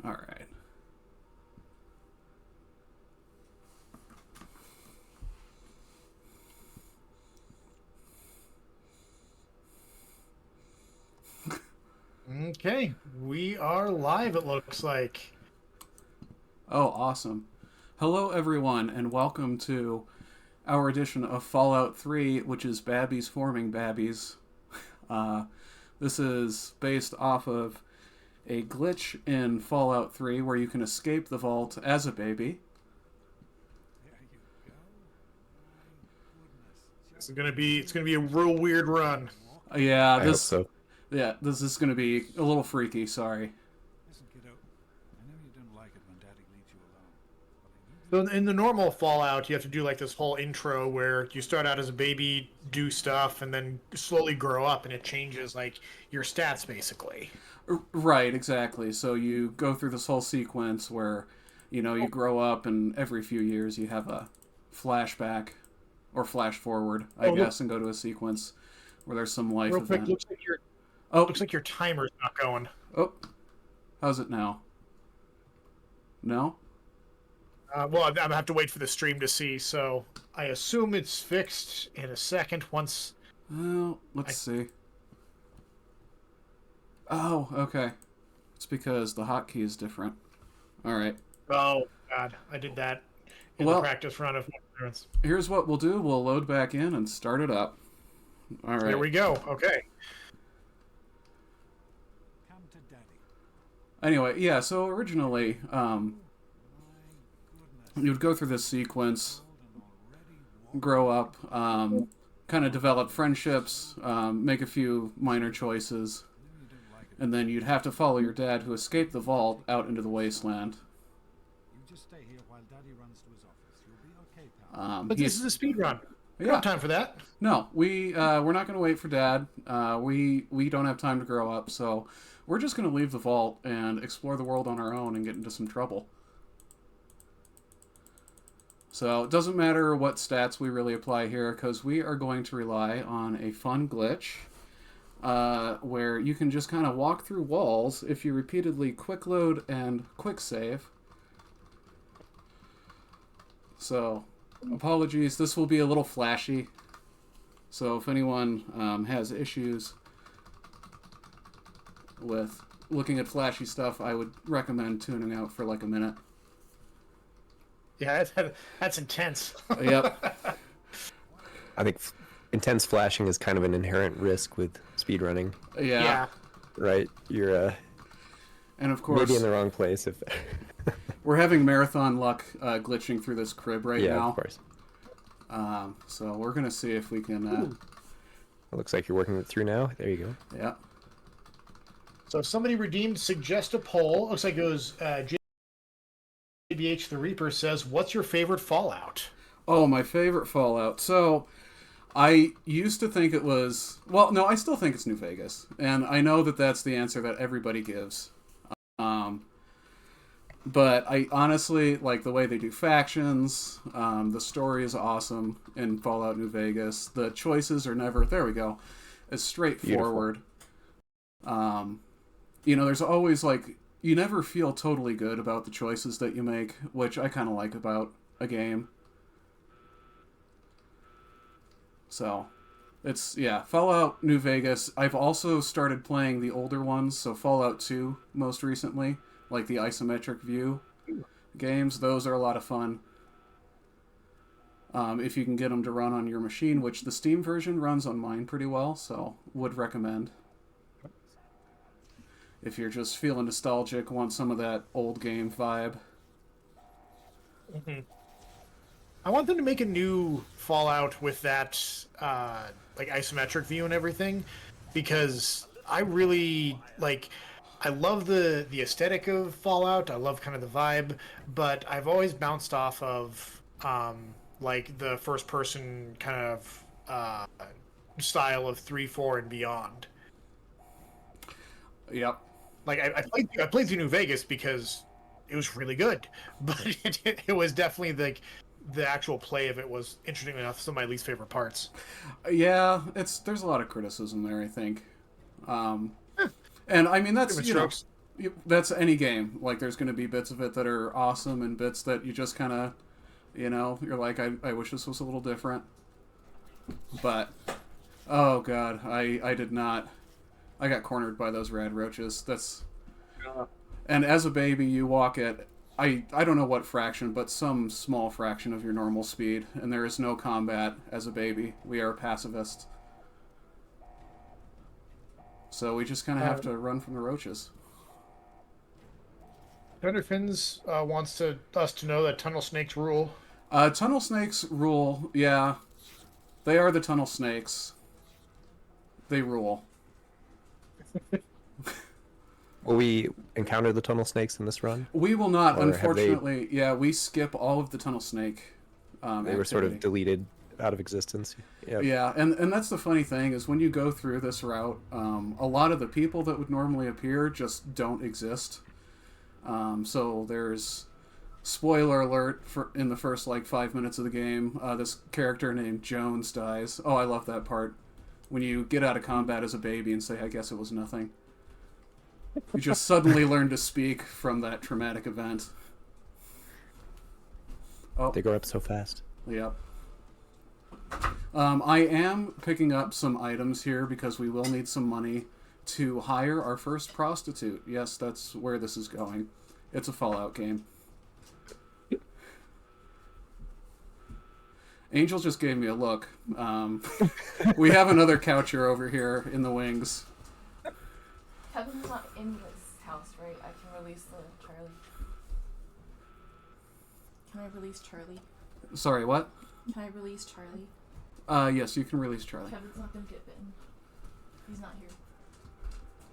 All right. Okay, we are live, it looks like. Oh, awesome. Hello, everyone, and welcome to our edition of Fallout 3, which is Babbies Forming Babbies. Uh, this is based off of a glitch in Fallout 3 where you can escape the vault as a baby. It's gonna be a real weird run. Yeah, I hope this so. yeah, this is going to be a little freaky, sorry. Listen, kiddo. I know you don't like it when Daddy leaves you alone, So in the normal Fallout, you have to do like this whole intro where you start out as a baby, do stuff, and then slowly grow up, and it changes like your stats basically. Right, exactly. So you go through this whole sequence where, you grow up, and every few years you have a flashback or flash forward, I Oh, look, guess, and go to a sequence where there's some life real quick, event. looks like your Oh, looks like your timer's not going. oh, how's it now? No? Well, I'm gonna have to wait for the stream to see. So I assume it's fixed in a second. Once Oh, let's see. Oh, okay. It's because the hotkey is different. All right. oh god, I did that in the Well, practice run of endurance. here's what we'll do. We'll load back in and start it up. All Here right. we go. Okay. come to Daddy. Anyway, yeah, so originally, My goodness. you would go through this sequence, Old and already walking. grow up, kind of develop friendships, make a few minor choices, I know you don't like it. and then you'd have to follow your dad who escaped the vault out into the wasteland. You just stay here while Daddy runs to his office. You'll be okay, pal. But this is a speed run. We don't yeah, have time for that. no, we're not going to wait for dad. We don't have time to grow up, so we're just going to leave the vault and explore the world on our own and get into some trouble. So it doesn't matter what stats we really apply here because we are going to rely on a fun glitch where you can just kind of walk through walls if you repeatedly quick load and quick save. So apologies, this will be a little flashy. So if anyone has issues with looking at flashy stuff, I would recommend tuning out for like a minute. Yeah, that's intense. Yep. I think intense flashing is kind of an inherent risk with speedrunning, Yeah. Yeah. right? You're And of course, maybe in the wrong place if. we're having marathon luck glitching through this crib right Yeah, now. of course. So we're going to see if we can. It looks like you're working it through now. There you go. Yeah. So if somebody redeemed suggest a poll. Looks like it was JBH the Reaper says, "What's your favorite Fallout?" Oh, my favorite Fallout. So I used to think it was. Well, no, I still think it's New Vegas. And I know that that's the answer that everybody gives. But I honestly like the way they do factions. The story is awesome in Fallout New Vegas. The choices are never, there we go, as straightforward. There's always like, you never feel totally good about the choices that you make, which I kind of like about a game. So, yeah, Fallout New Vegas. I've also started playing the older ones, so Fallout 2 most recently, like the isometric view games. Those are a lot of fun. If you can get them to run on your machine, which the Steam version runs on mine pretty well, so would recommend. If you're just feeling nostalgic, want some of that old game vibe. I want them to make a new Fallout with that like isometric view and everything, because I really like. I love the aesthetic of Fallout. I love kind of the vibe, but I've always bounced off of like the first person kind of style of 3, 4, and beyond. Yep. Like I played through New Vegas because it was really good, but it was definitely like the actual play of it was interesting enough. Some of my least favorite parts. Yeah, there's a lot of criticism there, I think. And I mean, that's, Different strokes. That's any game. Like, there's going to be bits of it that are awesome and bits that you just kind of, you're like, I wish this was a little different. But, oh god, I did not. I got cornered by those rad roaches. And as a baby, you walk at, I don't know what fraction, but some small fraction of your normal speed, and there is no combat as a baby. We are pacifists. So we just kind of have to run from the roaches. Thunderfins wants us to know that tunnel snakes rule. Tunnel snakes rule, yeah. They are the tunnel snakes. They rule. Will we encounter the tunnel snakes in this run? We will not, Or have unfortunately. Yeah, we skip all of the tunnel snake They were sort of deleted out of existence. Yep. Yeah, and that's the funny thing is when you go through this route, a lot of the people that would normally appear just don't exist. So there's spoiler alert for in the first like 5 minutes of the game. This character named Jones dies. Oh, I love that part. When you get out of combat as a baby and say, "I guess it was nothing." You just suddenly learn to speak from that traumatic event. Oh, They grow up so fast. yep. I am picking up some items here because we will need some money to hire our first prostitute. Yes, that's where this is going. It's a Fallout game. Angel just gave me a look. We have another coucher over here in the wings. Kevin's not in this house, right? I can release the Charlie. Can I release Charlie? Sorry, what? Can I release Charlie? Yes, you can release Charlie. Kevin's not gonna get bitten. He's not here.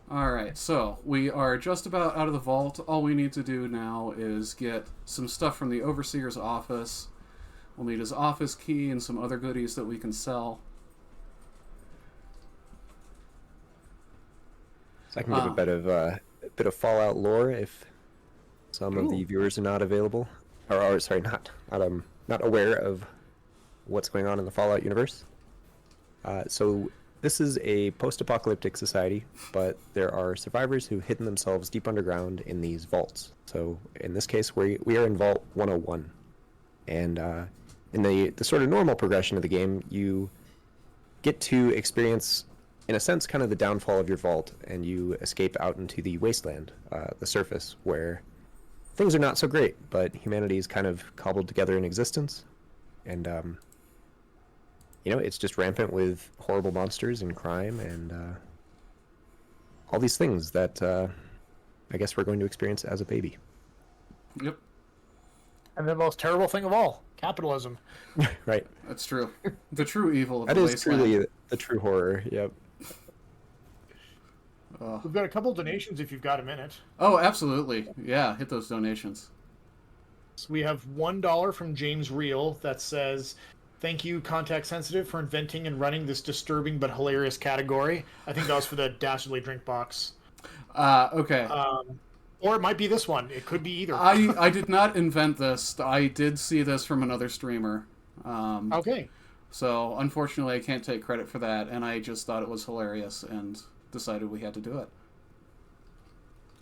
Alright, so we are just about out of the vault. All we need to do now is get some stuff from the Overseer's office. We'll need his office key and some other goodies that we can sell. So I can give a bit of Fallout lore if some of the viewers are not available, or sorry, not aware of what's going on in the Fallout universe. So this is a post-apocalyptic society, but there are survivors who've hidden themselves deep underground in these vaults. So in this case, we are in Vault 101, and in the sort of normal progression of the game, you get to experience, in a sense, kind of the downfall of your vault, and you escape out into the wasteland, the surface, where things are not so great, but humanity is kind of cobbled together in existence, and it's just rampant with horrible monsters and crime and all these things that I guess we're going to experience as a baby. Yep, And the most terrible thing of all, capitalism. Right. that's true. The true evil of That the is wasteland. truly the true horror. Yep. We've got a couple donations if you've got a minute. Oh, absolutely. Yeah, hit those donations. So we have $1 from James Reel that says, "Thank you, Contact Sensitive, for inventing and running this disturbing but hilarious category." I think that was for the Dastardly Drink Box. Okay. Or it might be this one. It could be either. I did not invent this. I did see this from another streamer. Okay. So, unfortunately, I can't take credit for that, and I just thought it was hilarious and decided we had to do it.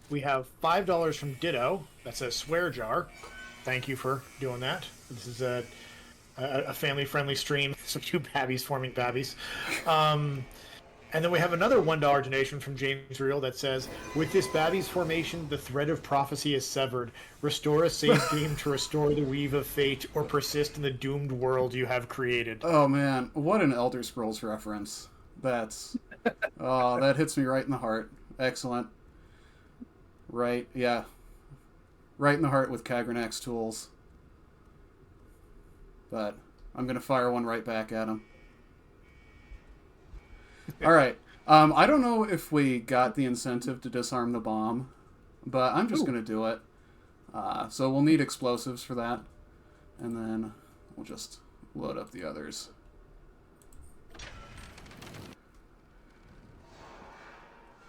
We have $5 from Ditto that says "Swear Jar." Thank you for doing that. This is a family-friendly stream, so two babbies forming babbies. And then we have another $1 donation from James Reel that says, "With this babby's formation, the thread of prophecy is severed. Restore a save game to restore the weave of fate, or persist in the doomed world you have created." Oh, man. What an Elder Scrolls reference. That's... Oh, that hits me right in the heart. Excellent. Right, yeah. Right in the heart with Kagranak's tools. But I'm going to fire one right back at him. Alright. I don't know if we got the incentive to disarm the bomb, but I'm just going to do it. So we'll need explosives for that. And then we'll just load up the others.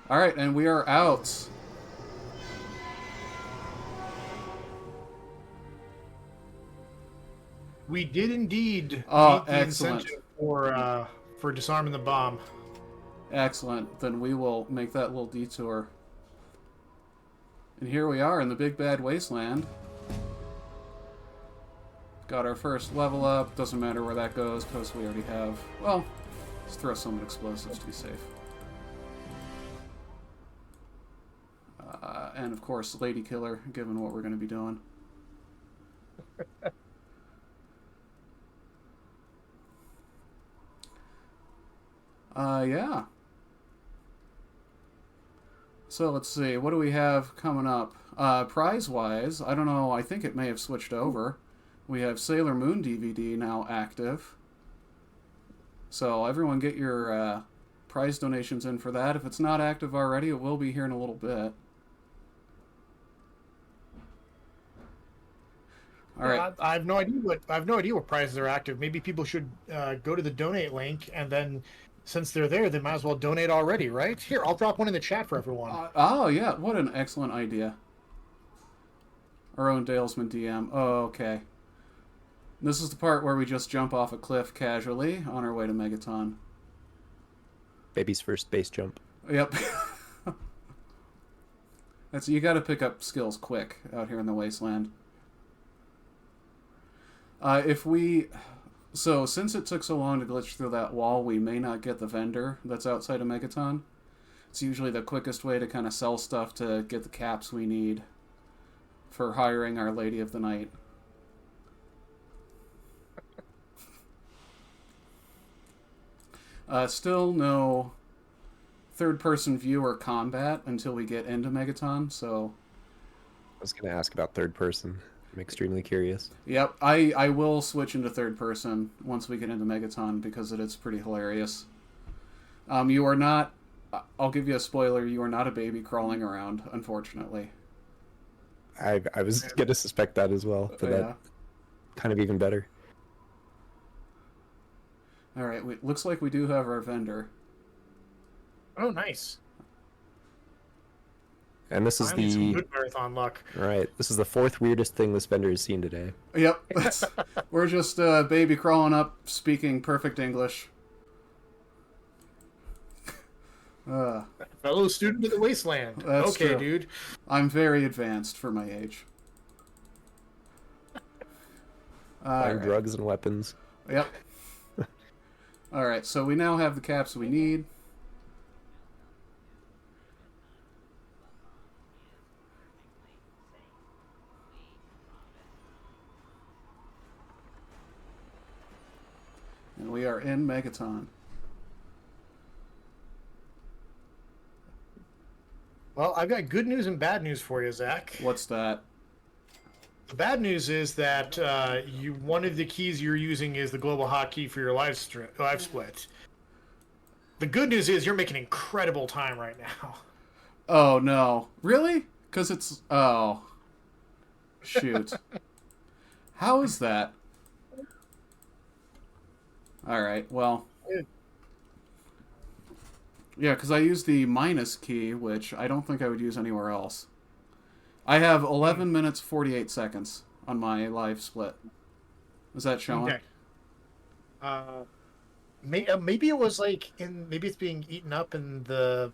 Alright, and we are out. We did indeed meet Oh, the excellent. incentive for disarming the bomb. Excellent. Then we will make that little detour. And here we are in the big bad wasteland. Got our first level up. Doesn't matter where that goes because we already have... Well, let's throw some explosives to be safe. And of course, Lady Killer, given what we're going to be doing. Yeah. So let's see, what do we have coming up? Prize-wise, I don't know, I think it may have switched over. We have Sailor Moon DVD now active. So everyone get your prize donations in for that. If it's not active already, it will be here in a little bit. All right. I have no idea what prizes are active. Maybe people should go to the donate link, and then since they're there, they might as well donate already, right? Here, I'll drop one in the chat for everyone. Oh yeah, what an excellent idea. Our own Dalesman DM. Oh, okay. This is the part where we just jump off a cliff casually on our way to Megaton. Baby's first base jump. Yep. You got to pick up skills quick out here in the wasteland. Since it took so long to glitch through that wall, we may not get the vendor that's outside of Megaton. It's usually the quickest way to kind of sell stuff to get the caps we need for hiring Our Lady of the Night. Still no third-person view or combat until we get into Megaton, so... I was going to ask about third person. I'm extremely curious. Yep, I will switch into third person once we get into Megaton because it's pretty hilarious. You are not... I'll give you a spoiler, you are not a baby crawling around, unfortunately. I was going to suspect that as well, but Yeah. that kind of even better. Alright, looks like we do have our vendor. Oh, nice. And this is Finally, some the... good marathon luck. Right, this is the fourth weirdest thing this vendor has seen today. Yep, we're just baby crawling up, speaking perfect English. Fellow student of the wasteland. That's okay, true. dude. I'm very advanced for my age. Buying drugs and weapons. Yep. Alright, so we now have the caps we need. And we are in Megaton. Well, I've got good news and bad news for you, Zach. What's that? The bad news is that one of the keys you're using is the global hotkey for your live split. The good news is you're making incredible time right now. Oh, no. Really? Because it's... Oh. Shoot. How is that? Alright, well... Yeah, because I use the minus key, which I don't think I would use anywhere else. I have 11 minutes 48 seconds on my live split. Is that showing? Okay. Maybe it was like maybe it's being eaten up in the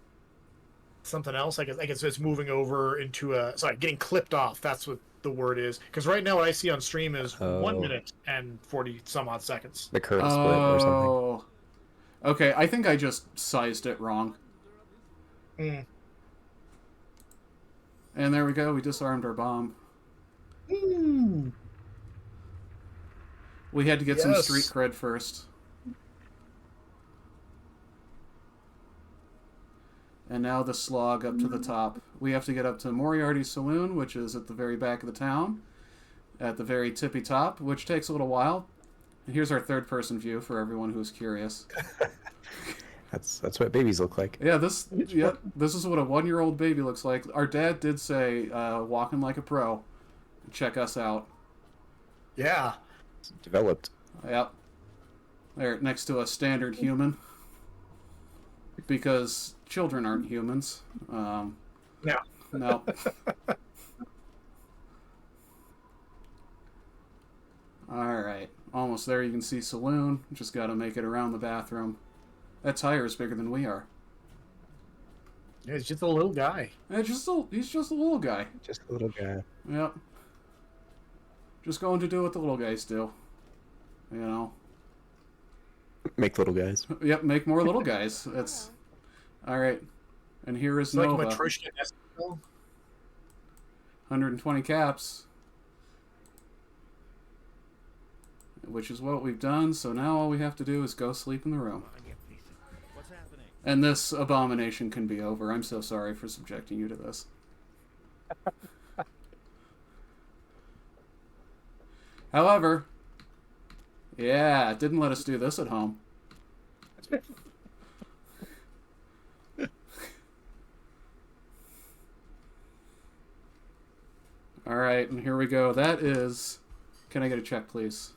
something else. I guess it's moving over into getting clipped off. That's what the word is. Because right now what I see on stream is 1 minute and 40 some odd seconds. The current split or something. Oh. Okay, I think I just sized it wrong. Mm. And there we go, we disarmed our bomb. Mm. We had to get some street cred first. And now the slog up to the top. We have to get up to Moriarty's Saloon, which is at the very back of the town. At the very tippy top, which takes a little while. And here's our third-person view for everyone who's curious. That's what babies look like. Yeah, this is what a 1-year-old baby looks like. Our dad did say, walking like a pro. Check us out. Yeah. It's developed. Yep. There, next to a standard human. Because children aren't humans. No. No. Alright. Almost there. You can see saloon. Just gotta make it around the bathroom. That tire is bigger than we are. Yeah, he's just a little guy. He's just a little guy. Just a little guy. Yep. Just going to do what the little guys do. You know. Make little guys. Yep, make more little guys. That's all right. And here is It's like Nova. Matryoshka Estel. 120 caps. Which is what we've done, so now all we have to do is go sleep in the room. What's happening? And this abomination can be over. I'm so sorry for subjecting you to this. However, yeah, it didn't let us do this at home. All right, and here we go. That is... Can I get a check, please?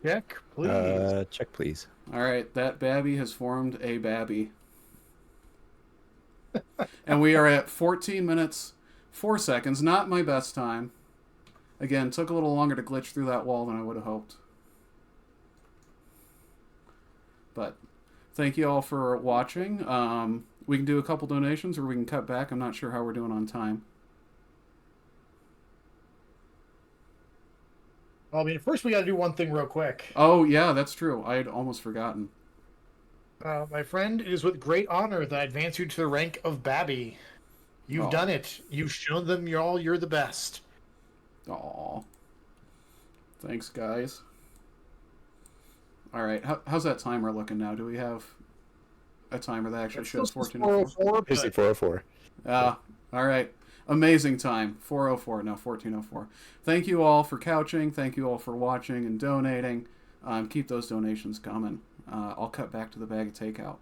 Check, please. Check, please. All right, that babby has formed a babby. And we are at 14 minutes, 4 seconds. Not my best time. Again, took a little longer to glitch through that wall than I would have hoped. But thank you all for watching. We can do a couple donations or we can cut back. I'm not sure how we're doing on time. Well, I mean, first we got to do one thing real quick. Oh, yeah, that's true. I had almost forgotten. My friend, it is with great honor that I advance you to the rank of Babby. You've done it. You've shown them you're the best. Aw. Thanks, guys. All right, how's that timer looking now? Do we have a timer that actually shows 14:04? Usually 404. All right. Amazing time. 4:04. No, 14:04. Thank you all for couching. Thank you all for watching and donating. Keep those donations coming. I'll cut back to the bag of takeout.